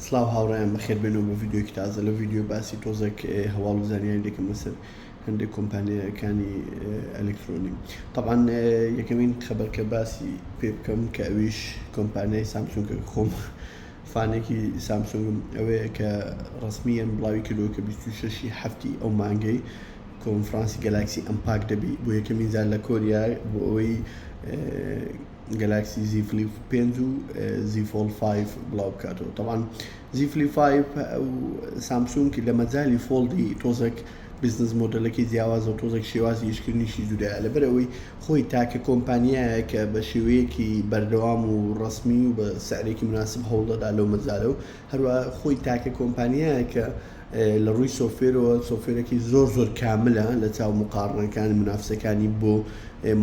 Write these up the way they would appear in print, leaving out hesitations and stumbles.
سلااو هاوڕێیان بەخێر بێنەوە بە ڤیددیۆکی تازە لە ڤیددیو باسی تۆزێک هەواڵ و زانیاری دەکەم لەسەر هەندێک کۆمپانیەکانی ئەلکترۆنی. طبعاً یەکەمین خەبەرکە باسی پێ بکەم کە ئەویش کۆمپانیای سامسونگە خۆم فانێکی سامسونگم ئەوەیە کە ڕسمیەن بڵاوی کردووە کە 26 هەفتی ئەو مانگەی کۆنفرانسی گەلاکسی ئەمپاک دەبی بۆ یەکەمین جار لە کۆریا بۆ ئەوەی گەلاکسی زی فلیپ 5 و زی فۆڵد 5 بڵاو بکاتەوە. طبعاً زی فلیپ 5 و سامسونگ لە مەجای فۆڵدی تۆزێک بزنس مۆدلەکەی جیاوازە و تۆزێک شێوازی هیچکردنیشی جودایە لەبەرەوەی خۆی تاکە کۆمپانیایە کە بە شێوەیەکی بەردەوام و ڕسمی و بە سعرێکی مناسب هەوڵدەدا لەو مەجارە و هەروە خۆی تاکە کۆمپانیایە کە لە ڕووی سۆفێرەوە سۆفێرێکی زۆر کاملە لە چاو مقارنەکان منافسەکانی بۆ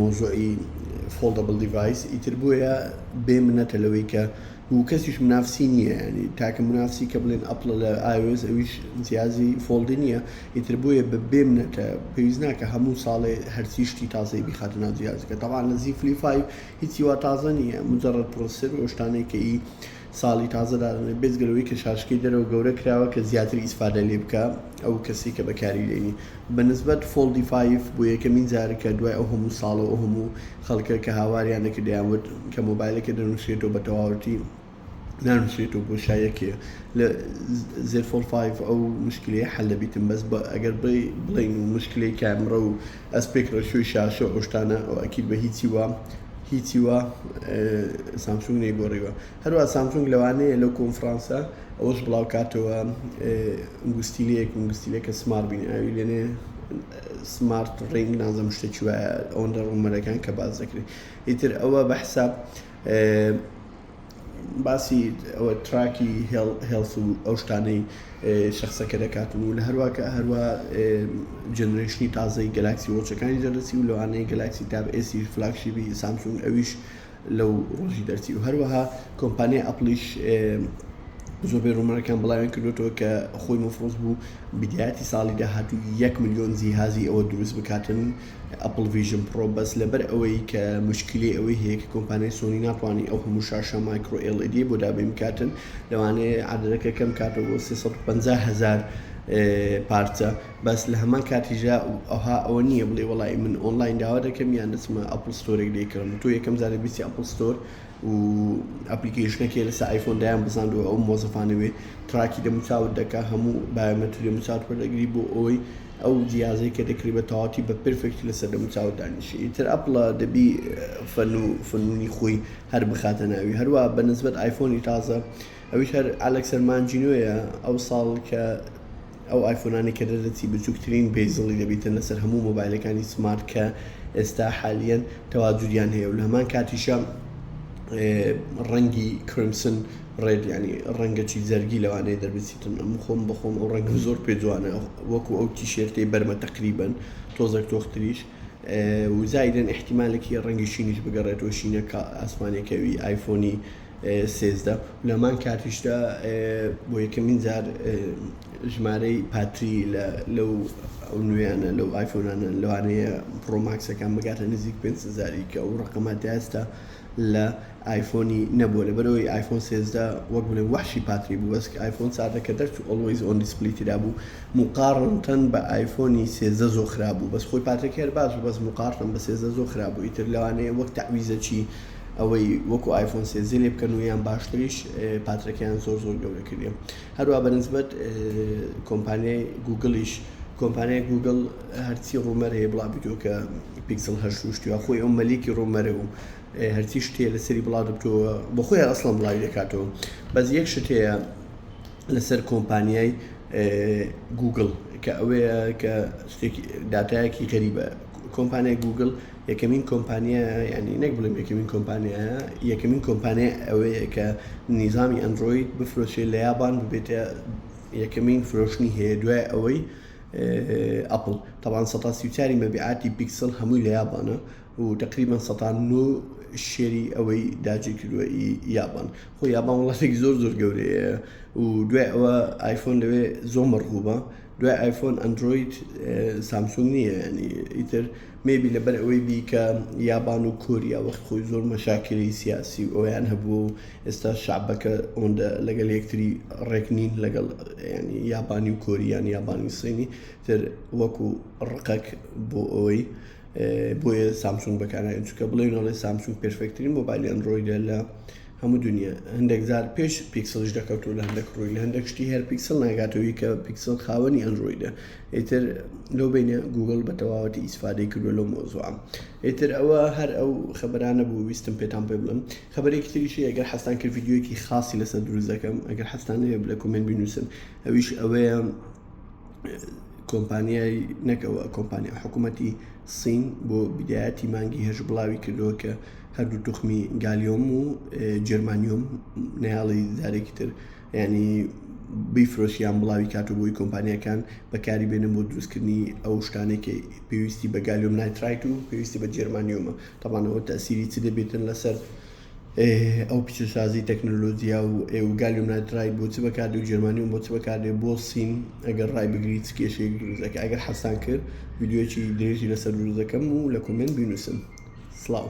مۆزۆی فۆڵدەبل دیڤایس ئیتر بۆیە بێ منەتە لەوەی کە و کەسیش منافسی نییە ینی تاکە منافسی کە بڵێن ئەپڵە لە iOS ئەویش امتیازی فۆڵدی نییە ئیتر بۆیە بە بێ منەتە پێویست ناکە هەموو ساڵێ هەرچی شتی تازەی بیخاتە ناو جیازەکە. طبعاً لە زی فلیپ 5 هیچی وا تازە نییە مجرد پرۆسەر و شتانێک کە ساڵی تازەدادنێ بێزگەلەوەی کە شاشکی دەرەوە گەورە کراوە کە زیاتر ئیسفادە لێ بکە ئەو کەسی کە بەکاری لێنی بەنسبەت فۆڵدی 5 بۆ یەکەمین جارێکە دوای ئەو هەموو ساڵە ئەو هەموو خەڵکە کە هاواریان نەکردیانوت کە مۆبایلەکە دەنووسێتەوە بە تەواوەتی نانووسێتەوە بۆ شایەکێ لە زێر فۆڵد 5 ئەو مشکلەیە حەل دەبیتم بەس ئەگەر بڵین و مشکلەی کامرە و ئەسپێکرە شوی شاشە ئەو شتانە ئەو ئەکید بە هیچی وە سامسونگ نەیگۆڕیوە. هەروە سامسونگ لەوانەیە لەو کۆنفرانسە ئەوەش بڵاو کاتەوە گوستیلەیەکە سمارت بین ئاوی لێنێ سمارت ڕینگ نازەم شتێکی وایە ئەوەندە ڕوومەرەکان کە باز دەکرێت. ئیتر ئەوە بە حساب باسی ئەوە تراکی هێڵس و ئەو شتانەی شخصەکە دەکاتن و لە هەروە جنرێشنی تازەی گەلاکسی وۆچەکانی دەرسی و لەوانەیە گەلاکسی تاب ئێسی فلاگشیپی سامسونگ ئەویش لەو ڕۆژی دەرسی و هەروەها کۆمپانیای ئەپلیش زۆربەی ڕوومەرەکان بڵاویان کردوێتەوە کە خۆی مەفرۆز بوو بیدایەتی ساڵی داهاتوو 1 ملیۆن جیهازی ئەوە دروست بکاتن ئەپل ڤیژن پرۆ بەس لەبەر ئەوەی کە مشکلی ئەوەی هەیە کە کۆمپانیای سۆنی ناتوانانی ئەو هەموو شاشە مایکرۆ LED بۆ دابین بکاتن لەوانەیە عادەکە کەم کاتەوە 350,000 پارچە بەس لە هەمان کاتیژا ئەوە نییە بڵێ وڵی من ئۆنلاین داوا دەکەم یان دەچمە ئەپل ستۆرێک لێکردم تۆ یەکەم جارە بیستی ئەپل ستۆر و ئەپلیکیشنەکە لەسە ئایفۆن دایان بزاندووە ئەو مۆزەفانەوێ تراکی دەموچاوت دەکا هەموو بایۆمەتری دەموچات وەردەگری بۆ ئەوەی ئەو جیازەی کە دەکری بە تەواتی بە پرفێکت لەسەر دەموچاوت دانیشی. ئیتر ئەپڵە دەبی فەنونی خۆی هەر بخاتە ناوی. هەروە بەنسبەت ئایفۆنی تازە ئەویش هەر ئالێکسەر مانجینۆیە ئەو ساڵ کە ئەو ئایفۆنانی کە دەدەچی بچووکترین بێزڵی دەبیتن لەسەر هەموو مۆبایلەکانی سمارت کە ئێستا حالیەن تەواجودیان هەیە و لە هەمان کاتیشە ڕەنگی کرمسن ڕێد ینی ڕەنگەکی زەرگی لەوانەیە دەربچیتن خۆم بەخۆم ئەو ڕەنگ زۆر پێ جوانە وەکو ئەو تیشێرتەی بەرمە تقریبن تۆزێک تۆختریش و زایدن احتیمالێکی ڕەنگی شینیش بگەڕێتەوە شینە ئاسمانێکەوی ئایفۆنی 13 لەمان کاتیشدا بۆ یەکەمین جار ژمارەی پاتری لەو ئەو نوێیانە لەو ئایفۆنانە لەوانەیە پرۆماکسەکان بگاتە نزیک 5,000 کە ئەو ڕقەمەتی ئێستا لە ئایفۆنی نەبووە لەبەرەوەی ئایفۆن 13 وەک بڵێن وحشی پاتری بوو بەس ئایفۆن 4 کە دەرچ ئۆڵویز ئۆن دیسپلیتیدا بوو مقارنتەن بە ئایفۆنی 13 زۆر خراپ بوو بەس خۆی پاترێکی هەر باش بەس مقارن بە 13 زۆر خراپ بوو. ئیتر لەوانەیە وەک تەعویزەکی ئەوەی وەکو ئایفۆن 13 لێ بکەن و یان باشتریش پاترەکەیان زۆر گەورە کردێ. هەروە بەنسبەت کۆمپانیای گوگڵیش کۆمپانیای گوگڵ هەرچی ڕوومەر هەیە بڵا بیتەوە کە پیکسل 8 شتیوە خۆی ئەو مەلیکی ڕوومەرە و هەرچی شتێ لەسەری بڵاو دەبتەوە بۆ خۆی ئەسڵم بڵاوی دەکاتەوە بەس یەک شت هەیە لەسەر کۆمپانیای گوگڵ کە ئەوەیە کە داتایەکی غەریبە. کۆمپانیای گوگڵ یەکەمین کۆمپانیە ینی نەک بڵێم یەکەمین کۆمپانیا ئەوەیە کە نیزامی ئەندرۆید بفرۆشێت لە یابان ببێتە یەکەمین فرۆشتنی هەیە دوای ئەوەی ئەپڵ. طبعاً 134 مەبیعاتی پیکسل هەمووی لە یابانە و تقریبا 109 شێری ئەوەی داگیر کردووە یابان. خۆ یابان وڵاتێکی زۆر گەورەیە و دوای ئەوە ئایفۆن لەوێ زۆر مەرغوبە دوای آیفۆن ئەندروید سامسونگ نییە ینی ئیتر مێبی لەبەر ئەوەی بی کە یابان و کۆریا وەخت خۆی زۆر مەشاکلی سیاسی و ئەویان هەبوو و ئێستا شعبەکە ئەوەندە لەگەڵ یەکتری ڕێکنین لەگەڵ ینی یابانی و کۆریان یابانی سینی تر وەکو ڕقەک بۆ ئەوەی بۆیە سامسونگ بەکارهێن چونکە بڵێنەوەڵێ سامسونگ پێرفێکترین مۆبایلی ئەندرویدە لە هەموو دنیا هەندێک زار پێش پیکسلش دەکەوتەوە لە هەندێک ڕووی لە هەندێک شتی هەر پیکسل ناگاتەوەی کە پیکسل خاوەنی ئەندرویدە ئیتر لەو بینە گوگل بە تەواوەتی ئیسفادەی کردووە لەو مۆزوعە ئیتر ئەوە هەر ئەو خەبەرانە بوو ویستم پێتان پێ بڵم خەبەرێکی تریشی ئەگەر حەستان کرد ڤیدیۆیەکی خاصی لەسەر دروست دەکەم ئەگەر حەستان هەیە لە کۆمنت بینووسن ئەویش ئەوەیە کۆمپانیای نەکەوە کۆمپانیا حکوومەتی سین بۆ بیدایەتی مانگی هێژ بڵاوی کردەوە کە هەردوو توخمی گالیۆم و جرمانیۆم نهاڵی زارێکی تر ینی بیفرۆشیان بڵاوی کات و بۆی کۆمپانیەکان بەکاری بێنن بۆ دروستکردنی ئەو شتانێکی پێویستی بە گالیۆم نایترایت و پێویستی بە جرمانیۆمە تەمانەوە تەسیری چ دەبێتن لەسەر ئەو پیشەسازی تەکنۆلۆژیا و گالیۆم نایترایت بۆ چ بەکاردێ و جرمانیۆم بۆ چ بەکاردێ بۆ سین ئەگەر ڕای بگریت چ کێشەیەک دروست دەکات ئەگەر حەستان کرد ڤیدیۆیەکی درێژی لەسەر دروست دەکەم و لە کۆمنت بینووسن سڵاو